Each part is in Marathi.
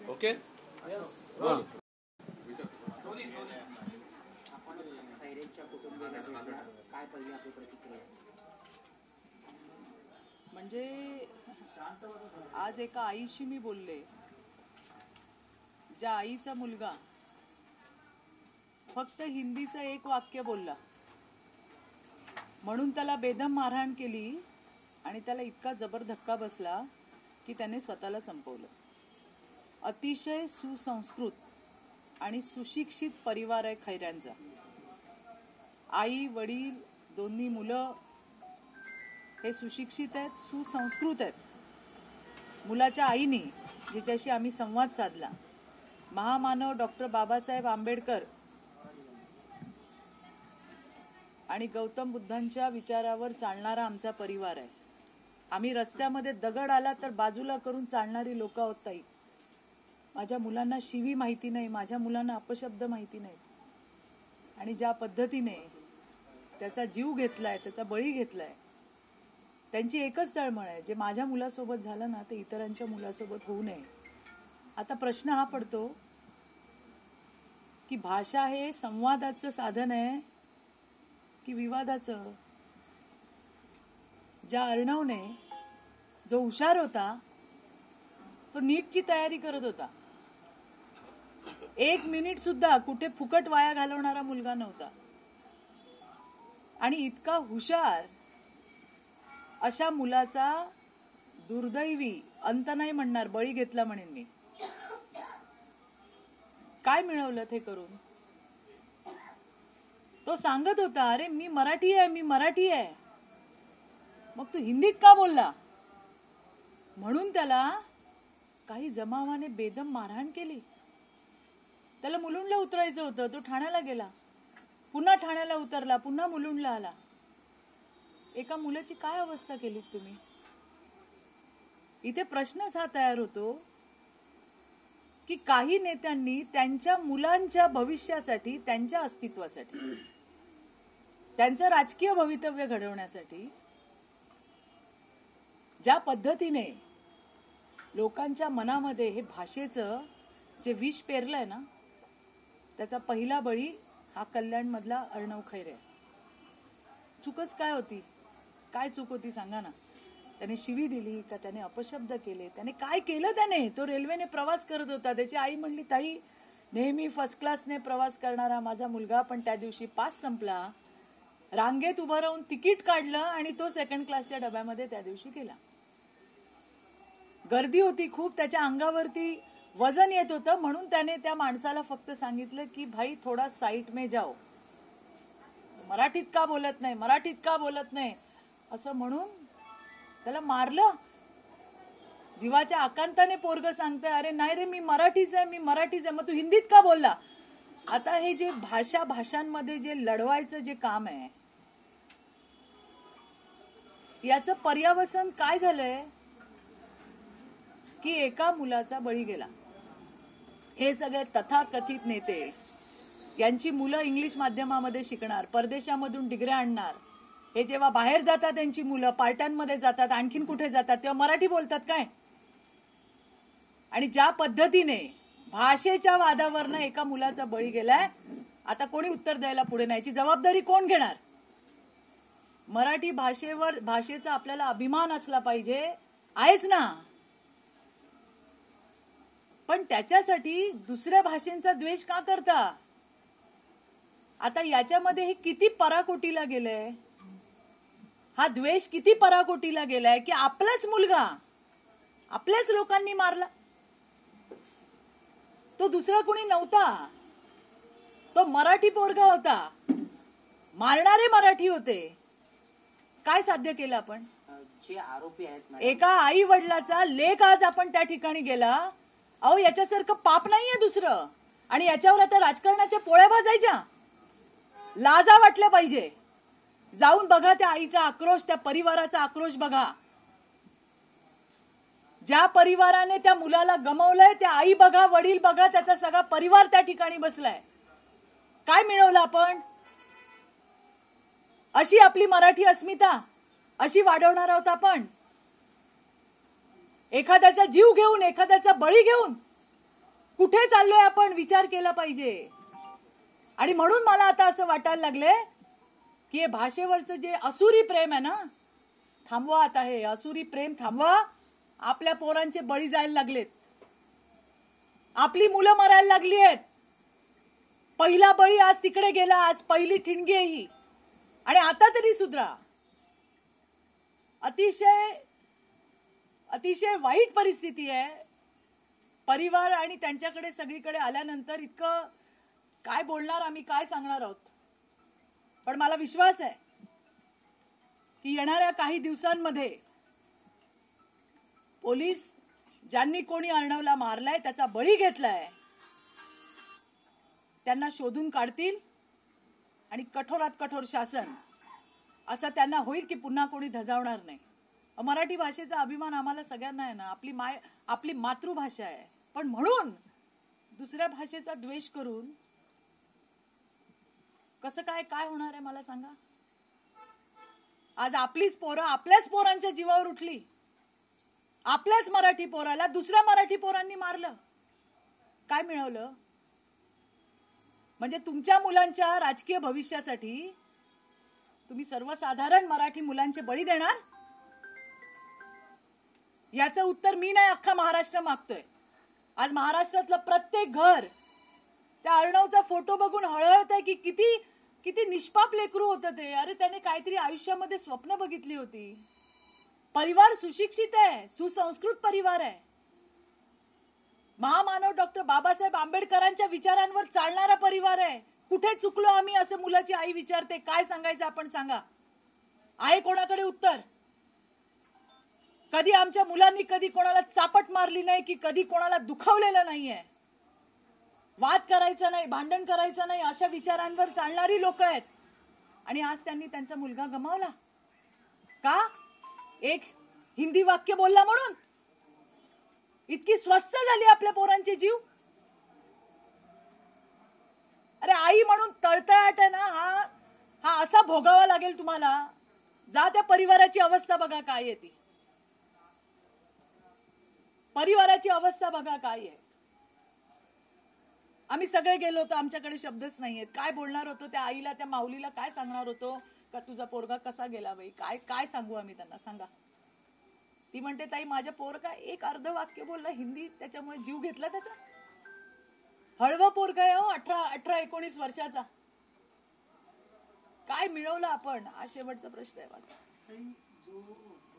ओके म्हणजे आज एका आईशी मी बोलले, ज्या आईचा मुलगा फक्त हिंदीचं एक वाक्य बोलला म्हणून त्याला बेदम मारहाण केली आणि त्याला इतका जबर धक्का बसला की त्याने स्वतःला संपवलं. अतिशय सुसंस्कृत आणि सुशिक्षित परिवार आहे खैऱ्यांचा. आई वडील दोन्ही मुलं हे सुशिक्षित आहेत, सुसंस्कृत आहेत. मुलाच्या आईनी जिच्याशी आम्ही संवाद साधला, महामानव डॉक्टर बाबासाहेब आंबेडकर आणि गौतम बुद्धांच्या विचारावर चालणारा आमचा परिवार आहे. आम्ही रस्त्यामध्ये दगड आला तर बाजूला करून चालणारी लोक आहोत ताई. माझ्या मुलांना शिवी माहिती नाही, माझ्या मुलांना अपशब्द माहिती नाही. आणि ज्या पद्धतीने त्याचा जीव घेतलाय, त्याचा बळी घेतलाय, त्यांची एकच तळमळ आहे, जे माझ्या मुलासोबत झालं ना ते इतरांच्या मुलासोबत होऊ नये. आता प्रश्न हा पडतो की भाषा हे संवादाचं साधन आहे की विवादाचं. ज्या अर्णवने, जो हुशार होता, तो नीटची तयारी करत होता. 1 मिनिट सुद्धा कुठे फुकट वाया घालवणारा मुलगा नव्हता. आणि इतका हुशार अशा मुलाचा दुर्दैवी अंत नाही म्हणणार, बळी घेतला म्हणेन मी. काय मिळवलं ते करून? तो सांगत होता, अरे मी मराठी आहे, मी मराठी आहे. मग तू हिंदीत का बोलला? म्हणून त्याला काही जमावाने बेदम मारहाण केली. त्याला मुलुंडला उतरायचं होतं, तो ठाण्याला गेला, पुन्हा ठाण्याला उतरला, पुन्हा मुलुंडला आला. एका मुलाची काय अवस्था केली तुम्ही? इथे प्रश्नच हा तयार होतो की काही नेत्यांनी त्यांच्या मुलांच्या भविष्यासाठी, त्यांच्या अस्तित्वासाठी, त्यांचं राजकीय भवितव्य घडवण्यासाठी ज्या पद्धतीने लोकांच्या मनामध्ये हे भाषेचं जे विष पेरलंय ना, त्याचा पहिला बळी हा कल्याणमधला अर्णव खैरे. चूकच काय होती? काय चूक होती सांगा ना? त्याने शिवी दिली का? त्याने अपशब्द केले? त्याने काय केलं? त्याने, तो रेल्वेने प्रवास करत होता. त्याची आई म्हणली, ताई नेहमी फर्स्ट क्लासने प्रवास करणारा माझा मुलगा पण त्या दिवशी पास संपला, रांगेत उभं राहून तिकीट काढलं आणि तो सेकंड क्लासच्या डब्यामध्ये त्या दिवशी गेला. गर्दी होती खूप, त्याच्या अंगावरती वजन येत होतं, म्हणून त्याने त्या माणसाला फक्त सांगितलं की भाई थोडा साईट में जाओ. मराठीत का बोलत नाही, मराठीत का बोलत नाही असं म्हणून त्याला मारलं. जीवाच्या आकांताने पोरग सांगतंय, अरे नाही रे मी मराठीच आहे, मी मराठीच आहे. मग तू हिंदीत का बोलला? आता हे जे भाषांमध्ये जे लढवायचं जे काम आहे, याचं पर्यावसन काय झालंय की एका मुलाचा बळी गेला. हे सगळे तथाकथित नेते, यांची मुलं इंग्लिश माध्यमामध्ये शिकणार, परदेशामधून डिग्र्या आणणार, हे जेव्हा बाहेर जातात त्यांची मुलं, पार्ट्यांमध्ये जातात, आणखीन कुठे जातात, तेव्हा मराठी बोलतात काय? आणि ज्या पद्धतीने भाषेच्या वादावरनं एका मुलाचा बळी गेलाय, आता कोणी उत्तर द्यायला पुढे नाही. याची जबाबदारी कोण घेणार? मराठी भाषेचा आपल्याला अभिमान असला पाहिजे, आहेच ना. पण त्याच्यासाठी दुसऱ्या भाषेंचा द्वेष का करता? आता याच्यामध्ये हे किती पराकोटीला गेलंय, हा द्वेष किती पराकोटीला गेलाय की आपलाच मुलगा आपल्याच लोकांनी मारला. तो दुसरा कोणी नव्हता, तो मराठी पोरगा होता, मारणारे मराठी होते. काय साध्य केलं आपण? जे आरोपी आहेत एका आई वडिलाचा लेख आज आपण त्या ठिकाणी गेला. अहो याच्यासारखं पाप नाहीये दुसरं. आणि याच्यावर आता राजकारणाच्या पोळ्या भाजायच्या? लाजा वाटल्या पाहिजे. जाऊन बघा त्या आईचा आक्रोश, त्या परिवाराचा आक्रोश बघा. ज्या परिवाराने त्या मुलाला गमावलंय, त्या आई बघा, वडील बघा, त्याचा सगळा परिवार त्या ठिकाणी बसलाय. काय मिळवलं आपण? अशी आपली मराठी अस्मिता अशी वाढवणार आहोत आपण? एखाद्याचा जीव घेऊन, एखाद्याचा बळी घेऊन कुठे चाललोय आपण, विचार केला पाहिजे. आणि म्हणून मला आता असं वाटायला लागले की हे भाषेवरचं जे असुरी प्रेम आहे ना, थांबवा आता. हे असुरी प्रेम थांबवा. आपल्या पोरांचे बळी जायला लागलेत, आपली मुलं मरायला लागली आहेत. पहिला बळी आज तिकडे गेला, आज पहिली ठिणगी आहे ही. आणि आता तरी सुधरा. अतिशय अतिशय वाईट परिस्थिती आहे. परिवार आणि त्यांच्याकडे सगळीकडे आल्यानंतर इतकं काय बोलणार आम्ही, काय सांगणार आहोत. पण मला विश्वास आहे की येणाऱ्या काही दिवसांमध्ये पोलीस ज्यांनी कोणी अर्णवला मारलाय, त्याचा बळी घेतलाय, त्यांना शोधून काढतील आणि कठोरात कठोर शासन असं त्यांना होईल की पुन्हा कोणी धजावणार नाही. मराठी भाषेचा अभिमान आम्हाला सगळ्यांना आहे ना. आपली मातृभाषा आहे. पण म्हणून दुसऱ्या भाषेचा द्वेष करून कसं काय होणार आहे मला सांगा. आज आपलीच पोरं आपल्याच पोरांच्या जीवावर उठली. आपल्याच मराठी पोराला दुसऱ्या मराठी पोरांनी मारलं. काय मिळवलं? म्हणजे तुमच्या मुलांच्या राजकीय भविष्यासाठी तुम्ही सर्वसाधारण मराठी मुलांचे बळी देणार? याचं उत्तर मी नाही, अख्खा महाराष्ट्र मागतोय. आज महाराष्ट्रातलं प्रत्येक घर त्या अर्णवचा फोटो बघून हळहळतंय की किती निष्पाप लेकरू होतं ते. अरे त्याने काहीतरी आयुष्यामध्ये स्वप्न बघितली होती. परिवार सुशिक्षित आहे, सुसंस्कृत परिवार आहे. महामानव डॉक्टर बाबासाहेब आंबेडकरांच्या विचारांवर चालणारा परिवार आहे. कुठे चुकलो आम्ही असं मुलाची आई विचारते. काय सांगायचं आपण सांगा. आहे कोणाकडे उत्तर? कधी आमच्या मुलांनी कधी कोणाला चापट मारली नाही की कधी कोणाला दुखावलेलं नाहीये. वाद करायचा नाही, भांडण करायचं नाही, अशा विचारांवर चालणारी लोक आहेत. आणि आज त्यांनी त्यांचा मुलगा गमावला का? एक हिंदी वाक्य बोलला म्हणून इतकी स्वस्त झाली आपल्या पोरांचे जीव. अरे आई म्हणून तळतळाट आहे ना, हा असा भोगावा लागेल तुम्हाला. जा त्या परिवाराची अवस्था बघा काय आहे ती. परिवाराची अवस्था बघा काय आहे. आम्ही सगळे गेलो होतो, आमच्याकडे शब्दच नाहीयेत. काय बोलणार होतो त्या आईला, त्या माऊलीला काय सांगणार होतो का तुझा पोरगा कसा गेला बाई, काय सांगू आम्ही त्यांना सांगा. ती म्हणते ताई माझ्या पोरगा एक अर्ध वाक्य बोलला हिंदी, त्याच्यामुळे जीव घेतला त्याचा. हळवा पोरगा आहे हो, 18-19 वर्षाचा. काय मिळवलं आपण, हा शेवटचा प्रश्न आहे माझा. जो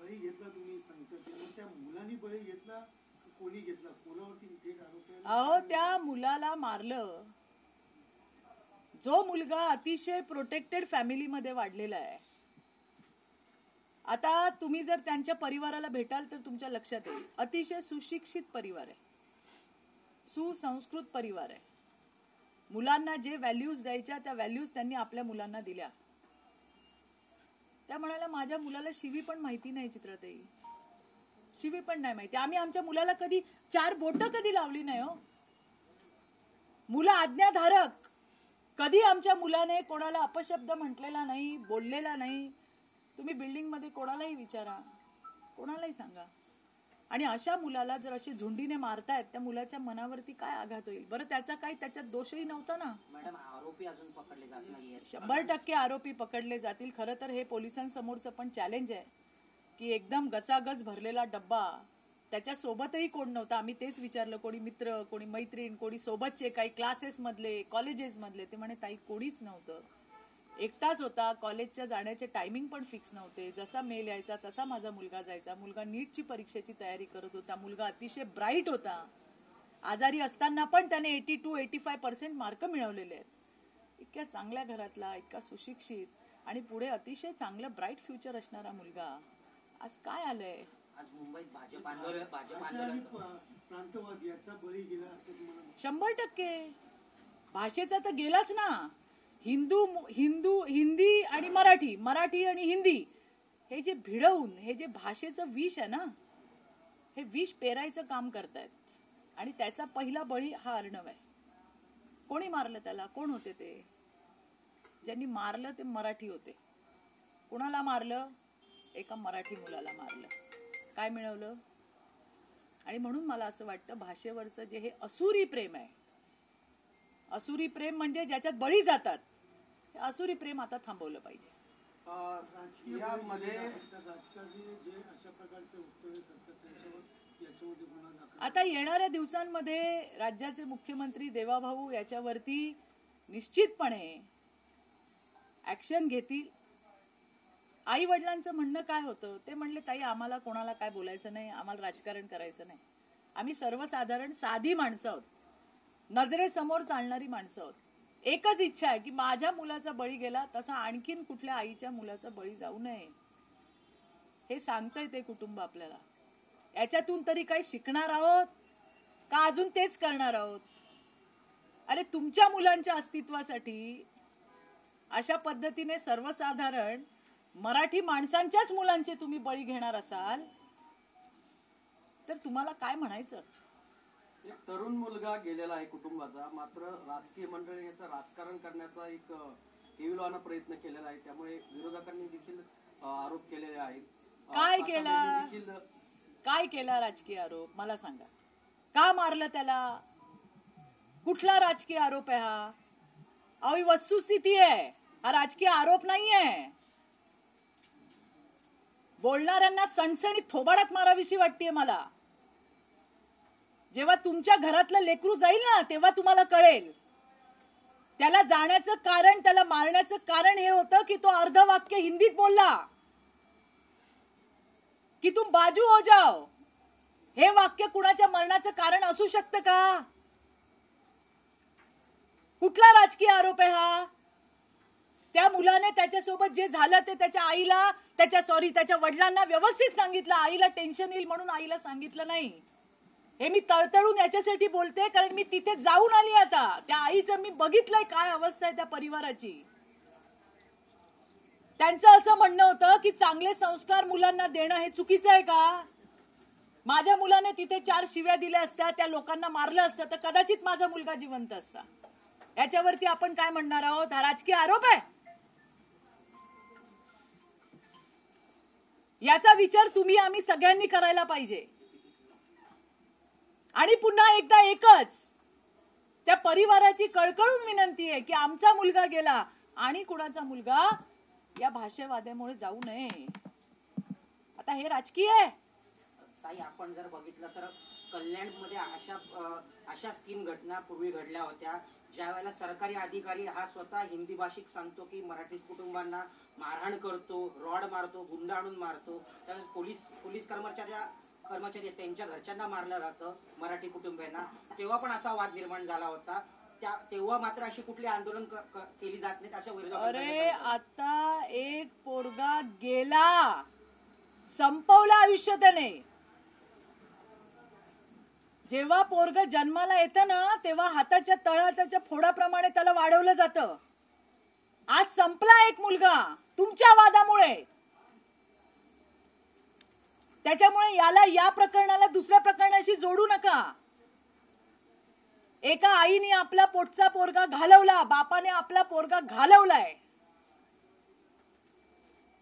बळी घेतला तुम्ही सांगता, त्या मुलांनी बळी घेतला, कोणी घेतला, कोणावरती थेट आरोप आहे? अहो त्या मुलाला मारलं जो मुलगा अतिशय प्रोटेक्टेड फॅमिलीमध्ये वाढलेला आहे. आता तुम्ही जर त्यांच्या परिवाराला भेटाल तर तुमच्या लक्षात येईल अतिशय सुशिक्षित परिवार आहे, सुसंस्कृत परिवार आहे. मुलांना जे व्हॅल्यूज द्यायच्या त्या व्हॅल्यूज त्यांनी आपल्या मुलांना दिल्या. त्या म्हणाला माझ्या मुलाला शिवी पण माहिती नाही चित्राताई, शिवी पण नाही माहिती. आम्ही आमच्या मुलाला कधी 4 बोटं कधी लावली नाही हो. मुलं आज्ञाधारक. कधी आमच्या मुलाने कोणाला अपशब्द म्हटलेला नाही, बोललेला नाही. तुम्ही बिल्डिंग मध्ये कोणालाही विचारा, कोणालाही सांगा. आणि अशा मुलाला जर अशी झुंडीने मारतायत, त्या मुलाच्या मनावरती काय आघात होईल बरं. त्याचा काही त्याच्यात दोषही नव्हता ना. मॅडम आरोपी अजून पकडले जात नाहीये. 100% आरोपी पकडले जातील. खरं तर हे पोलिसांसमोरचं पण चॅलेंज आहे की एकदम गचागच भरलेला डब्बा, त्याच्या सोबतही कोण नव्हता. आम्ही तेच विचारलं, कोणी मित्र, कोणी मैत्रीण, कोणी सोबतचे, काही क्लासेस मधले, कॉलेजेस मधले. ते म्हणे ताई कोणीच नव्हतं, एकटाच होता. कॉलेजच्या जाण्याचे टायमिंग पण फिक्स नव्हते. जसा मेल यायचा तसा माझा मुलगा जायचा. मुलगा नीटची परीक्षेची तयारी करत होता. मुलगा अतिशय ब्राईट होता. आजारी असताना पण त्याने 82-85% मार्क मिळवलेले आहेत. इतक्या चांगल्या घरातला, इतका सुशिक्षित आणि पुढे अतिशय चांगलं ब्राईट फ्युचर असणारा मुलगा आज काय आलंय. आज मुंबईत भाजप आंदोलन प्रांतवाद याचा बळी गेला असं तुम्हाला? 100% भाषेचा तर गेलाच ना. हिंदी आणि मराठी आणि हिंदी हे जे भिडवून, हे जे भाषेचं विष आहे ना, हे विष पेरायचं काम करतायत. आणि त्याचा पहिला बळी हा अर्णव आहे. कोणी मारलं त्याला? कोण होते ते? ज्यांनी मारलं ते मराठी होते. कोणाला मारलं? एका मराठी मुलाला मारलं. काय मिळवलं? आणि म्हणून मला असं वाटतं भाषेवरचं जे हे असुरी प्रेम आहे, असुरी प्रेम म्हणजे ज्याच्यात बळी जातात, हे असुरी प्रेम आता थांबवलं पाहिजे. राजकीय यामध्ये राजकारणी जे अशा प्रकारचे वक्तव्य करतात त्यांच्यावर याच्यामध्ये गुन्हा दाखल. आता येणाऱ्या दिवसांमध्ये राज्याचे मुख्यमंत्री देवाभाऊ याच्यावरती निश्चितपणे ऍक्शन घेतील. आई वडिलांचं म्हणणं काय होतं, ते म्हणले ताई आम्हाला कोणाला काय बोलायचं नाही, आम्हाला राजकारण करायचं नाही, आम्ही सर्वसाधारण साधी माणसं आहोत, नजरेसमोर चालणारी माणसं आहोत. एकच इच्छा आहे की माझ्या मुलाचा बळी गेला तसा आणखीन कुठल्या आईच्या मुलाचा बळी जाऊ नये. हे सांगतंय ते कुटुंब आपल्याला. याच्यातून तरी काही शिकणार आहोत का अजून तेच करणार आहोत? अरे तुमच्या मुलांच्या अस्तित्वासाठी अशा पद्धतीने सर्वसाधारण मराठी माणसांच्याच मुलांचे तुम्ही बळी घेणार असाल तर तुम्हाला काय म्हणायचं? एक तरुण मुलगा गेलेला आहे कुटुंबाचा, मात्र राजकीय मंडळी याचं राजकारण करण्याचा एक केविलवाना प्रयत्न केलेला आहे. त्यामुळे विरोधकांनी देखील आरोप केलेले आहेत. काय केला? देखील काय केला राजकीय आरोप मला सांगा. का मारलं त्याला? कुठला राजकीय आरोप आहे हा? अहो ही वस्तुस्थिती आहे, हा राजकीय आरोप नाहीये. बोलणाऱ्यांना सणसणीत थोबाडात मारावीशी वाटतेय मला. जेव्हा तुमच्या घरातलं लेकरू जाईल ना तेव्हा तुम्हाला कळेल. त्याला जाण्याचं कारण, त्याला मारण्याचं कारण हे होतं की तो अर्ध वाक्य हिंदीत बोलला की तुम बाजू हो जाओ. हे वाक्य कुणाच्या मरणाचं कारण असू शकतं का? कुठला राजकीय आरोप आहे हा? त्या मुलाने त्याच्यासोबत जे झालं ते त्याच्या आईला, त्याच्या वडिलांना व्यवस्थित सांगितलं. आईला टेन्शन येईल म्हणून आईला सांगितलं नाही. हे मी तळतळून याच्यासाठी बोलते कारण मी तिथे जाऊन आली. आता त्या आईचं मी बघितलंय काय अवस्था आहे त्या परिवाराची. त्यांचं असं म्हणणं होतं की चांगले संस्कार मुलांना देणं हे चुकीचं आहे का? माझ्या मुलाने तिथे 4 शिव्या दिल्या असत्या, त्या लोकांना मारलं असतं तर कदाचित माझा मुलगा जिवंत असता. याच्यावरती आपण काय म्हणणार आहोत? हा राजकीय आरोप आहे? याचा विचार तुम्ही आम्ही सगळ्यांनी करायला पाहिजे. आणि पुन्हा एकदा एकच त्या परिवाराची कळकळून विनंती आहे की आमचा मुलगा गेला आणि कुणाचा मुलगा या भाषेवादामुळे जाऊ नये. आता हे राजकीय आहे. ताई आपण जर बघितलं तर कल्याणमध्ये अशा 3 घटना पूर्वी घडल्या होत्या, ज्या वेळेला सरकारी अधिकारी हा स्वतः हिंदी भाषिक सांगतो की मराठी कुटुंबांना मारहाण करतो, रॉड मारतो, गुंड आणून मारतो. त्यानंतर पोलीस कर्मचारी त्यांच्या घरच्यांना मारलं जातं मराठी कुटुंबियांना. तेव्हा पण असा वाद निर्माण झाला होता. तेव्हा मात्र अशी कुठली आंदोलन केली जात नाहीत अशा विरोधात. अरे आता एक पोरगा गेला, संपवलं आयुष्य त्याने. जेव्हा पोरग जन्माला येतं ना तेव्हा हाताच्या तळहाताच्या फोडाप्रमाणे त्याला वाढवलं जातं. आज संपला एक मुलगा तुमच्या वादामुळे. त्याच्यामुळे या प्रकरणाला दुसऱ्या प्रकरणाशी जोडू नका. एका आईने आपला पोटचा पोरगा घालवला, बापाने आपला पोरगा घालवलाय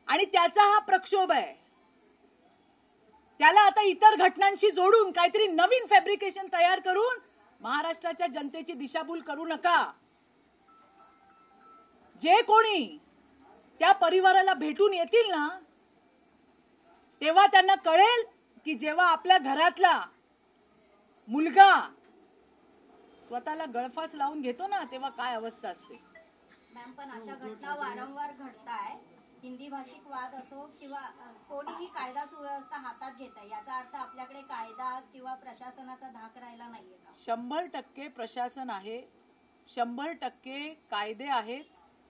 आणि त्याचा हा प्रक्षोभ आहे. त्याला आता इतर घटनांशी जोडून काहीतरी नवीन फॅब्रिकेशन तयार करून महाराष्ट्राच्या जनतेची दिशाभूल करू नका. जे कोणी त्या परिवाराला भेटून येतील ना तेव्हा त्यांना कळेल की जेव्हा आपल्या घरातला मुलगा स्वतःला गळफास लावून घेतो ना तेव्हा काय अवस्था असते. मॅम पण अशा घटना वारंवार घडताय. हिंदी भाषिक वाद असो किंवा कोणीही कायदा सुव्यवस्था हातात घेत आहे, याचा अर्थ आपल्याकडे कायदा किंवा प्रशासनाचा धाक राहिला नाहीये का? 100% प्रशासन आहे, 100% कायदे आहेत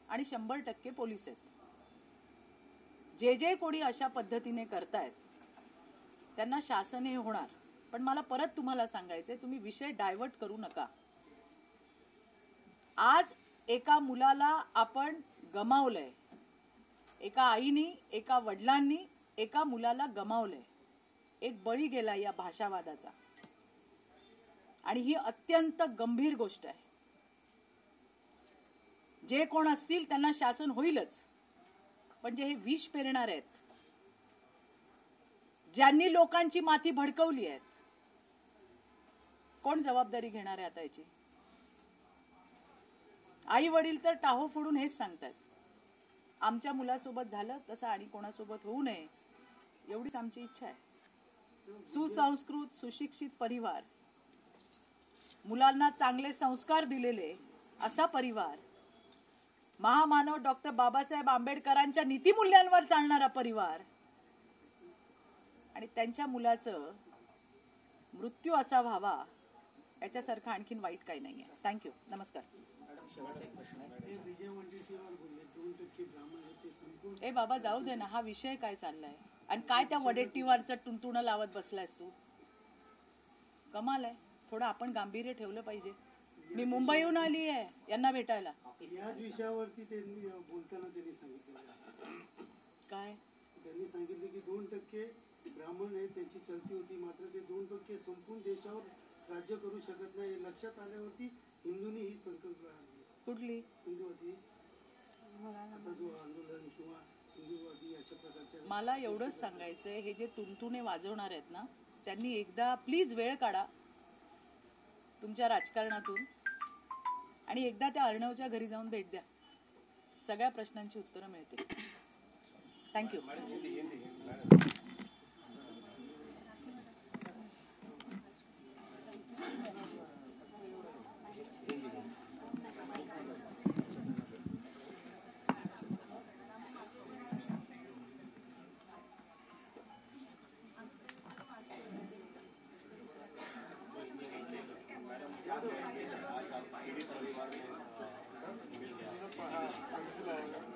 आणि 100% पोलीस आहेत. जे कोणी अशा पद्धतीने करतायत त्यांना शासन हे होणार. पण मला परत तुम्हाला सांगायचंय, तुम्ही विषय डायव्हर्ट करू नका. आज एका मुलाला आपण गमावलंय, एका आईनी, एका वडिलांनी एका मुलाला गमावलंय. एक बळी गेला या भाषावादाचा आणि ही अत्यंत गंभीर गोष्ट आहे. जे कोण असतील त्यांना शासन होईलच, पण जे हे विष पेरणार आहेत, ज्यांनी लोकांची माती भडकवली आहेत, कोण जबाबदारी घेणार आहे आता याची? आई वडील तर टाहो फोडून हेच सांगतात, आमच्या मुलासोबत झालं तसं आणि कोणासोबत होऊ नये, एवढीच आमची इच्छा आहे. सुसंस्कृत सुशिक्षित परिवार, मुलांना चांगले संस्कार दिलेले असा परिवार, महामानव डॉक्टर बाबासाहेब आंबेडकरांच्या नीतिमूल्यांवर चालणारा परिवार आणि त्यांच्या मुलाचं मृत्यू असा व्हावा याच्यासारखं आणखीन वाईट काही नाहीये. थँक्यू. नमस्कार. मॅडम शेवटचा एक प्रश्न आहे. हे विजय वडेट्टीवार बोलले 2% ब्राह्मण आहेत ते संपूर्ण ए बाबा जाऊ दे ना, हा विषय काय चाललाय आणि काय त्या वडेट्टीवारचं टुनटुणं लावत बसलायस तू? कमाल आहे. थोडं आपण गांभीर्य ठेवलं पाहिजे. मी मुंबईहून आली आहे यांना भेटायला. याच विषयावरती त्यांनी बोलताना त्यांनी सांगितलं काय त्यांनी सांगितले की 2% ब्राह्मण आहेत त्यांची चलती होती, मात्र ते 2% संपूर्ण देशावर राज्य करू शकत नाही. लक्षात आल्यावरती हिंदूंनी ही संकल्पना आणली. कुठली? हिंदूवादी आता जो आंदोलन किंवा हिंदूवादी अशा प्रकारच्या. मला एवढंच सांगायचंय, हे जे तुणतुणे वाजवणार आहेत ना, त्यांनी एकदा प्लीज वेळ काढा तुमच्या राजकारणातून आणि एकदा त्या अर्णवच्या घरी जाऊन भेट द्या. सगळ्या प्रश्नांची उत्तरं मिळतील. थँक्यू.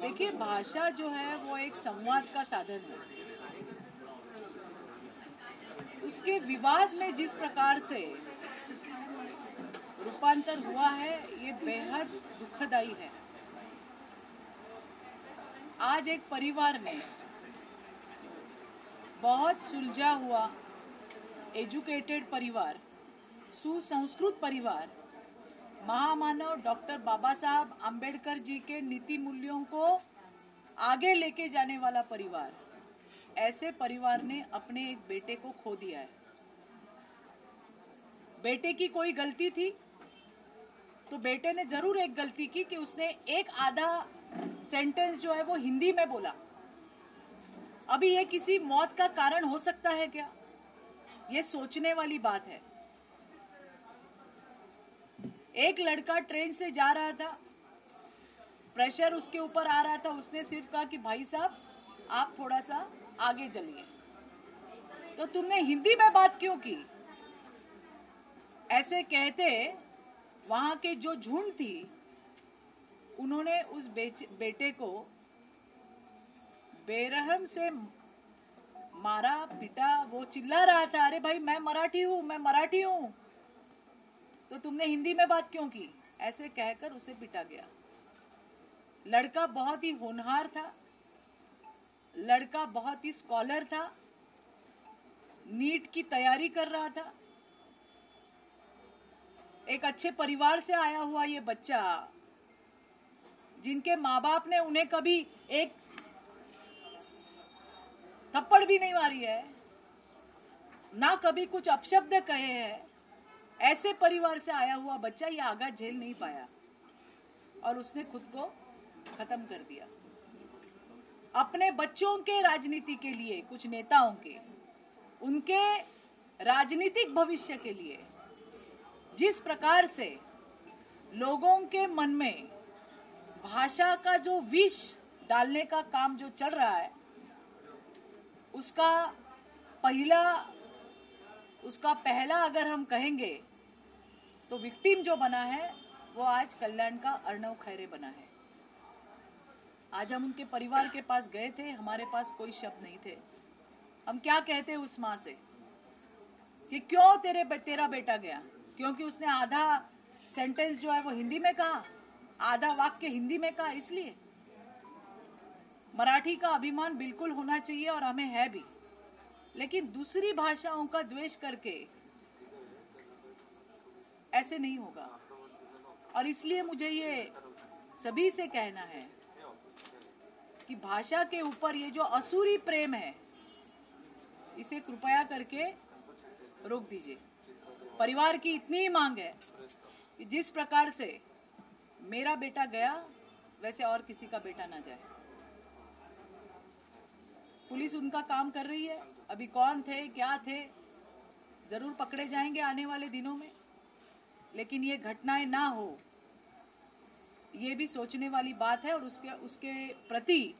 देखिए, भाषा जो है वो एक संवाद का साधन है. उसके विवाद में जिस प्रकार से रूपांतर हुआ है ये बेहद दुखदाई है. आज एक परिवार ने, बहुत सुलझा हुआ एजुकेटेड परिवार, सुसंस्कृत परिवार, महामानव डॉक्टर बाबा साहब आंबेडकर जी के नीति मूल्यों को आगे लेके जाने वाला परिवार, ऐसे परिवार ने अपने एक बेटे को खो दिया है. बेटे की कोई गलती थी तो बेटे ने जरूर एक गलती की कि उसने एक आधा सेंटेंस जो है वो हिंदी में बोला. अभी ये किसी मौत का कारण हो सकता है क्या? ये सोचने वाली बात है. एक लड़का ट्रेन से जा रहा था, प्रेशर उसके ऊपर आ रहा था, उसने सिर्फ कहा कि भाई साहब आप थोड़ा सा आगे चलिए. तो तुमने हिंदी में बात क्यों की? ऐसे कहते वहां के जो झुंड थी उन्होंने उस बेटे को बेरहम से मारा, पिटा. वो चिल्ला रहा था, अरे भाई मैं मराठी हूं, मैं मराठी हूं. तो तुमने हिंदी में बात क्यों की? ऐसे कहकर उसे पिटा गया. लड़का बहुत ही होनहार था, लड़का बहुत ही स्कॉलर था, नीट की तैयारी कर रहा था. एक अच्छे परिवार से आया हुआ ये बच्चा, जिनके माँ बाप ने उन्हें कभी एक थप्पड़ भी नहीं मारी है, ना कभी कुछ अपशब्द कहे हैं, ऐसे परिवार से आया हुआ बच्चा ये आघात झेल नहीं पाया और उसने खुद को खत्म कर दिया. अपने बच्चों के राजनीति के लिए, कुछ नेताओं के, उनके राजनीतिक भविष्य के लिए जिस प्रकार से लोगों के मन में भाषा का जो विष डालने का काम जो चल रहा है, उसका पहला अगर हम कहेंगे तो विक्टिम जो बना है वो आज कल्याण का अर्णव खैरे बना है. आज हम उनके परिवार के पास गए थे, हमारे पास कोई शब्द नहीं थे. हम क्या कहते उस माँ से कि क्यों तेरा बेटा गया? क्योंकि उसने आधा सेंटेंस जो है वो हिंदी में कहा, आधा वाक्य हिंदी में कहा. इसलिए मराठी का अभिमान बिल्कुल होना चाहिए और हमें है भी, लेकिन दूसरी भाषाओं का द्वेष करके ऐसे नहीं होगा. और इसलिए मुझे ये सभी से कहना है कि भाषा के ऊपर ये जो असुरी प्रेम है, इसे कृपया करके रोक दीजिए. परिवार की इतनी ही मांग है कि जिस प्रकार से मेरा बेटा गया वैसे और किसी का बेटा ना जाए। पुलिस उनका काम कर रही है, अभी कौन थे क्या थे जरूर पकड़े जाएंगे आने वाले दिनों में, लेकिन ये घटनाएं ना हो ये भी सोचने वाली बात है और उसके प्रति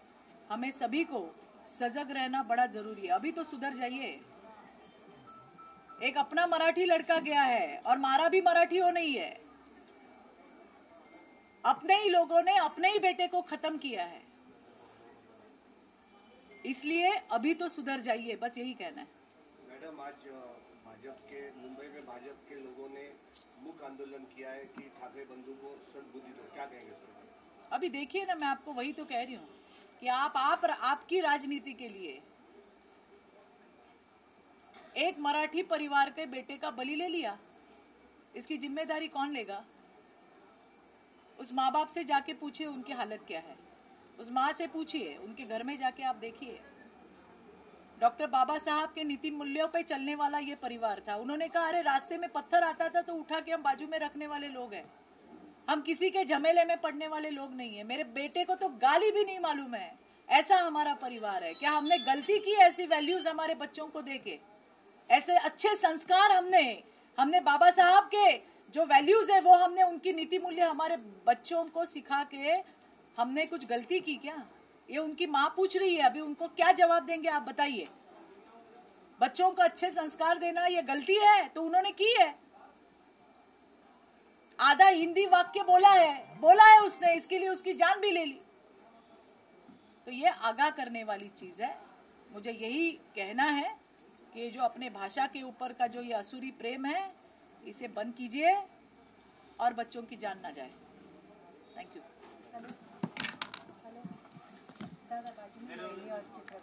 हमें सभी को सजग रहना बड़ा जरूरी है। अभी तो सुधर जाइए। एक अपना मराठी लड़का गया है और मारा भी मराठियों ने ही है। अपने ही लोगों ने अपने ही बेटे को खत्म किया है, इसलिए अभी तो सुधर जाइए, बस यही कहना है। मैडम, आज मुंबई में भाजपा के लोगों ने मुख्य आंदोलन किया है कि ठाकरे बंधु को सद्बुद्धि दो, क्या कहेंगे सर? अभी देखिए ना, मैं आपको वही तो कह रही हूँ कि आपकी राजनीति के लिए एक मराठी परिवार के बेटे का बलि ले लिया, इसकी जिम्मेदारी कौन लेगा? उस माँ बाप से जाके पूछिए उनकी हालत क्या है, उस माँ से पूछिए, उनके घर में जाके आप देखिए। डॉक्टर बाबा साहब के नीति मूल्यों पे चलने वाला ये परिवार था। उन्होंने कहा अरे रास्ते में पत्थर आता था तो उठा के हम बाजू में रखने वाले लोग हैं, हम किसी के झमेले में पड़ने वाले लोग नहीं है। मेरे बेटे को तो गाली भी नहीं मालूम है, ऐसा हमारा परिवार है। क्या हमने गलती की ऐसी वैल्यूज हमारे बच्चों को देके? ऐसे अच्छे संस्कार हमने बाबा साहब के जो वैल्यूज है वो हमने उनकी नीति मूल्य हमारे बच्चों को सिखा के हमने कुछ गलती की क्या? ये उनकी माँ पूछ रही है, अभी उनको क्या जवाब देंगे आप बताइए? बच्चों को अच्छे संस्कार देना ये गलती है तो उन्होंने की है। आधा हिंदी वाक्य बोला है उसने, इसके लिए उसकी जान भी ले ली। तो ये आगाह करने वाली चीज है। मुझे यही कहना है कि जो अपने भाषा के ऊपर का जो ये असुरी प्रेम है इसे बंद कीजिए और बच्चों की जान ना जाए। Thank you. दादा बाजू में और चित्र